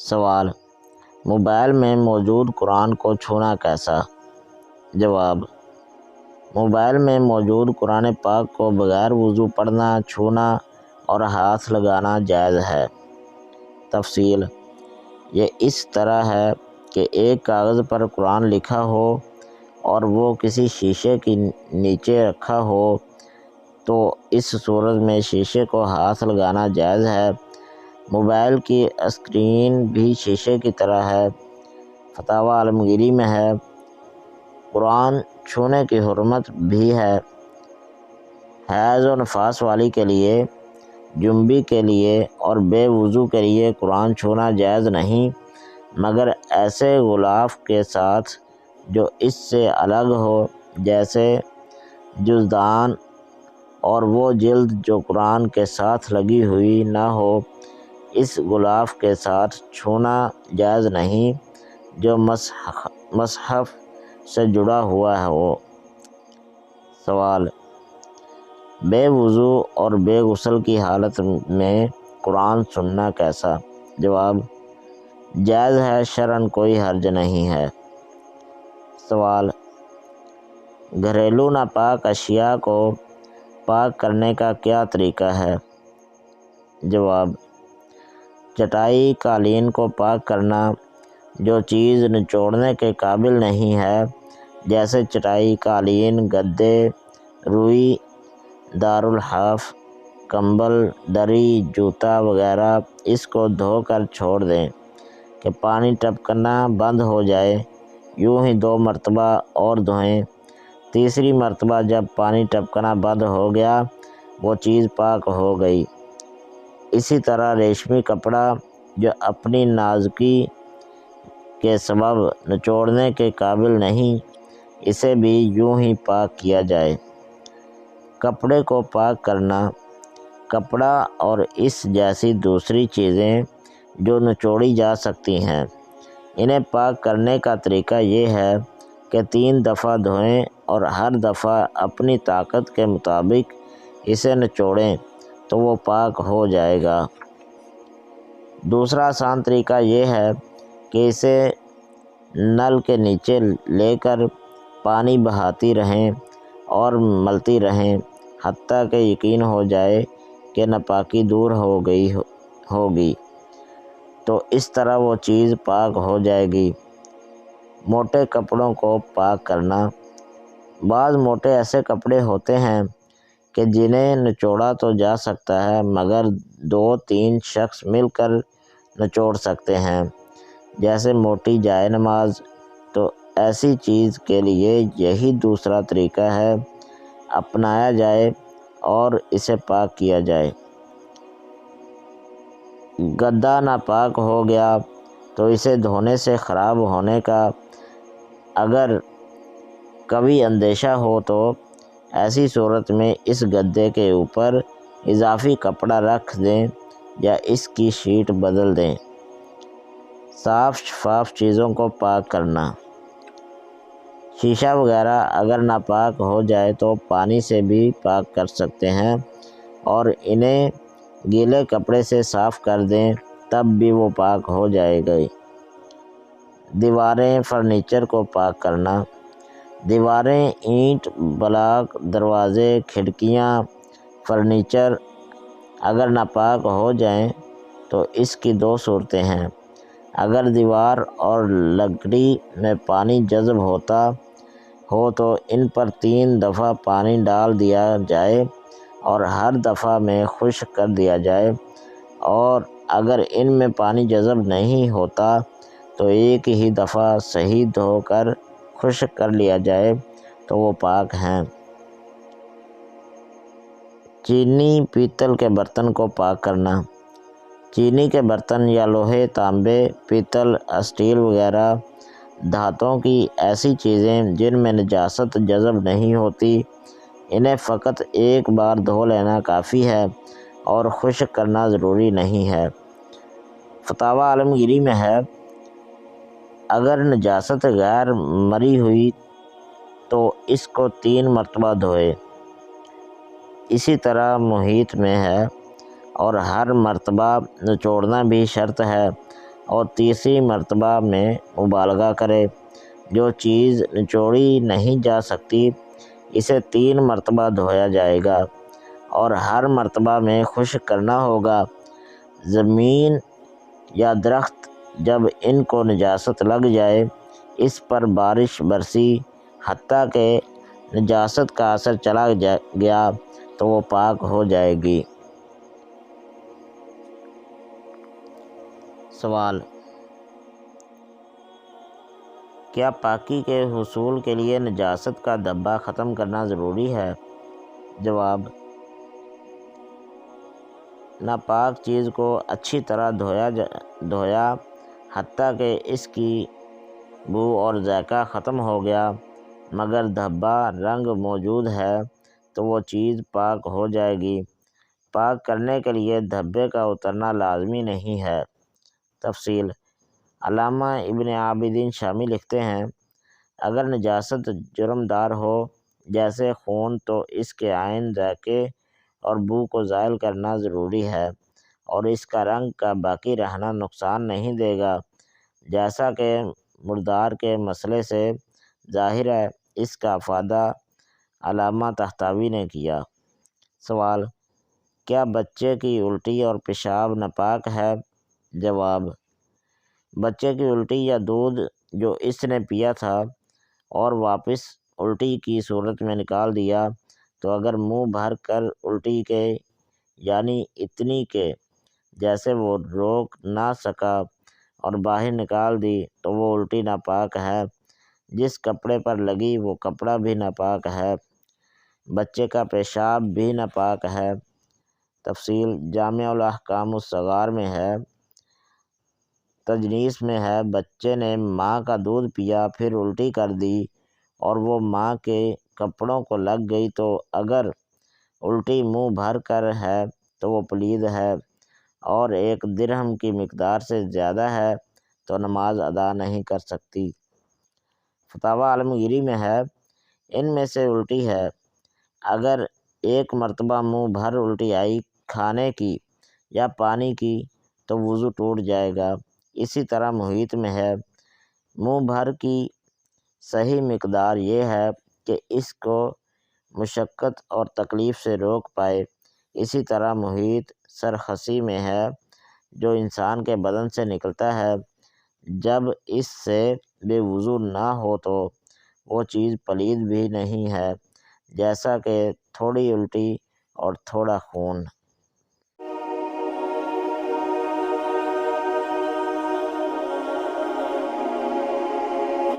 سوال: موبائل میں موجود قرآن کو چھونا کیسا؟ جواب: موبائل میں موجود قرآن پاک کو بغیر وضو پڑھنا، چھونا اور ہاتھ لگانا جائز ہے۔ تفصیل: یہ اس طرح ہے کہ ایک کاغذ پر قرآن لکھا ہو اور وہ کسی شیشے کے نیچے رکھا ہو تو اس صورت میں شیشے کو ہاتھ لگانا جائز ہے۔ موبائل کی اسکرین بھی شیشے کی طرح ہے۔ فتاوی عالمگیری میں ہے۔ قرآن چھونے کی حرمت بھی ہے۔ حیض و نفاس والی کے لیے، جنبی کے لیے اور بے وضو کے لیے قرآن چھونا جائز نہیں، مگر ایسے غلاف کے ساتھ جو اس سے الگ ہو، جیسے جزدان، اور وہ جلد جو قرآن کے ساتھ لگی ہوئی نہ ہو، اس غلاف کے ساتھ چھونا جائز نہیں جو مصحف سے جڑا ہوا ہو۔ سوال: بے وضو اور بے غسل کی حالت میں قرآن سننا کیسا؟ جواب: جائز ہے، شرعاً کوئی حرج نہیں ہے۔ سوال: گھریلو ناپاک اشیاء کو پاک کرنے کا کیا طریقہ ہے؟ جواب: چٹائی، قالین کو پاک کرنا۔ جو چیز نچوڑنے کے قابل نہیں ہے، جیسے چٹائی، قالین، گدے، روئی، دارالحاف، کمبل، دری، جوتا وغیرہ، اس کو دھو کر چھوڑ دیں کہ پانی ٹپکنا بند ہو جائے، یوں ہی 2 مرتبہ اور دھوئیں۔ تیسری مرتبہ جب پانی ٹپکنا بند ہو گیا، وہ چیز پاک ہو گئی۔ اسی طرح ریشمی کپڑا جو اپنی نازکی کے سبب نچوڑنے کے قابل نہیں، اسے بھی یوں ہی پاک کیا جائے۔ کپڑے کو پاک کرنا: کپڑا اور اس جیسی دوسری چیزیں جو نچوڑی جا سکتی ہیں، انہیں پاک کرنے کا طریقہ یہ ہے کہ 3 دفعہ دھوئیں اور ہر دفعہ اپنی طاقت کے مطابق اسے نچوڑیں تو وہ پاک ہو جائے گا۔ دوسرا آسان طریقہ یہ ہے کہ اسے نل کے نیچے لے کر پانی بہاتی رہیں اور ملتی رہیں حتیٰ کہ یقین ہو جائے کہ ناپاکی دور ہو گئی ہوگی، تو اس طرح وہ چیز پاک ہو جائے گی۔ موٹے کپڑوں کو پاک کرنا: بعض موٹے ایسے کپڑے ہوتے ہیں کہ جنہیں نچوڑا تو جا سکتا ہے مگر 2-3 شخص مل کر نچوڑ سکتے ہیں، جیسے موٹی جائے نماز، تو ایسی چیز کے لیے یہی دوسرا طریقہ ہے، اپنایا جائے اور اسے پاک کیا جائے۔ گدا ناپاک ہو گیا تو اسے دھونے سے خراب ہونے کا اگر کبھی اندیشہ ہو تو ایسی صورت میں اس گدے کے اوپر اضافی کپڑا رکھ دیں یا اس کی شیٹ بدل دیں۔ صاف شفاف چیزوں کو پاک کرنا: شیشہ وغیرہ اگر ناپاک ہو جائے تو پانی سے بھی پاک کر سکتے ہیں اور انہیں گیلے کپڑے سے صاف کر دیں، تب بھی وہ پاک ہو جائے گی۔ دیواریں، فرنیچر کو پاک کرنا: دیواریں، اینٹ، بلاک، دروازے، کھڑکیاں، فرنیچر اگر ناپاک ہو جائیں تو اس کی 2 صورتیں ہیں۔ اگر دیوار اور لکڑی میں پانی جذب ہوتا ہو تو ان پر 3 دفعہ پانی ڈال دیا جائے اور ہر دفعہ میں خشک کر دیا جائے، اور اگر ان میں پانی جذب نہیں ہوتا تو ایک ہی دفعہ صحیح دھو کر خشک کر لیا جائے تو وہ پاک ہیں۔ چینی، پیتل کے برتن کو پاک کرنا: چینی کے برتن یا لوہے، تانبے، پیتل، اسٹیل وغیرہ دھاتوں کی ایسی چیزیں جن میں نجاست جذب نہیں ہوتی، انہیں فقط ایک بار دھو لینا کافی ہے اور خشک کرنا ضروری نہیں ہے۔ فتاوی عالمگیری میں ہے۔ اگر نجاست غیر مری ہوئی تو اس کو 3 مرتبہ دھوئے۔ اسی طرح محیط میں ہے، اور ہر مرتبہ نچوڑنا بھی شرط ہے اور تیسری مرتبہ میں مبالغہ کرے۔ جو چیز نچوڑی نہیں جا سکتی اسے 3 مرتبہ دھویا جائے گا اور ہر مرتبہ میں خشک کرنا ہوگا۔ زمین یا درخت جب ان کو نجاست لگ جائے اس پر بارش برسی حتیٰ کہ نجاست کا اثر چلا گیا تو وہ پاک ہو جائے گی۔ سوال: کیا پاکی کے حصول کے لیے نجاست کا دھبا ختم کرنا ضروری ہے؟ جواب: ناپاک چیز کو اچھی طرح دھویا حتیٰ کہ اس کی بو اور ذائقہ ختم ہو گیا مگر دھبا رنگ موجود ہے تو وہ چیز پاک ہو جائے گی۔ پاک کرنے کے لیے دھبے کا اترنا لازمی نہیں ہے۔ تفصیل: علامہ ابن عابدین شامی لکھتے ہیں، اگر نجاست جرمدار ہو جیسے خون تو اس کے عین ذائقے اور بو کو زائل کرنا ضروری ہے اور اس کا رنگ کا باقی رہنا نقصان نہیں دے گا جیسا کہ مردار کے مسئلے سے ظاہر ہے۔ اس کا افادہ علامہ طحطاوی نے کیا۔ سوال: کیا بچے کی الٹی اور پیشاب ناپاک ہے؟ جواب: بچے کی الٹی یا دودھ جو اس نے پیا تھا اور واپس الٹی کی صورت میں نکال دیا تو اگر منہ بھر کر الٹی کے یعنی اتنی کہ جیسے وہ روک نہ سکا اور باہر نکال دی تو وہ الٹی ناپاک ہے۔ جس کپڑے پر لگی وہ کپڑا بھی ناپاک ہے۔ بچے کا پیشاب بھی ناپاک ہے۔ تفصیل: جامع الاحکام الصغار میں ہے، تجنیس میں ہے، بچے نے ماں کا دودھ پیا پھر الٹی کر دی اور وہ ماں کے کپڑوں کو لگ گئی تو اگر الٹی منہ بھر کر ہے تو وہ پلید ہے اور 1 درہم کی مقدار سے زیادہ ہے تو نماز ادا نہیں کر سکتی۔ فتاوی عالمگیری میں ہے، ان میں سے الٹی ہے، اگر 1 مرتبہ منہ بھر الٹی آئی کھانے کی یا پانی کی تو وضو ٹوٹ جائے گا۔ اسی طرح محیط میں ہے، منہ بھر کی صحیح مقدار یہ ہے کہ اس کو مشقت اور تکلیف سے روک پائے۔ اسی طرح محیط سرخسی میں ہے، جو انسان کے بدن سے نکلتا ہے جب اس سے بے وضو نہ ہو تو وہ چیز پلید بھی نہیں ہے جیسا کہ تھوڑی الٹی اور تھوڑا خون۔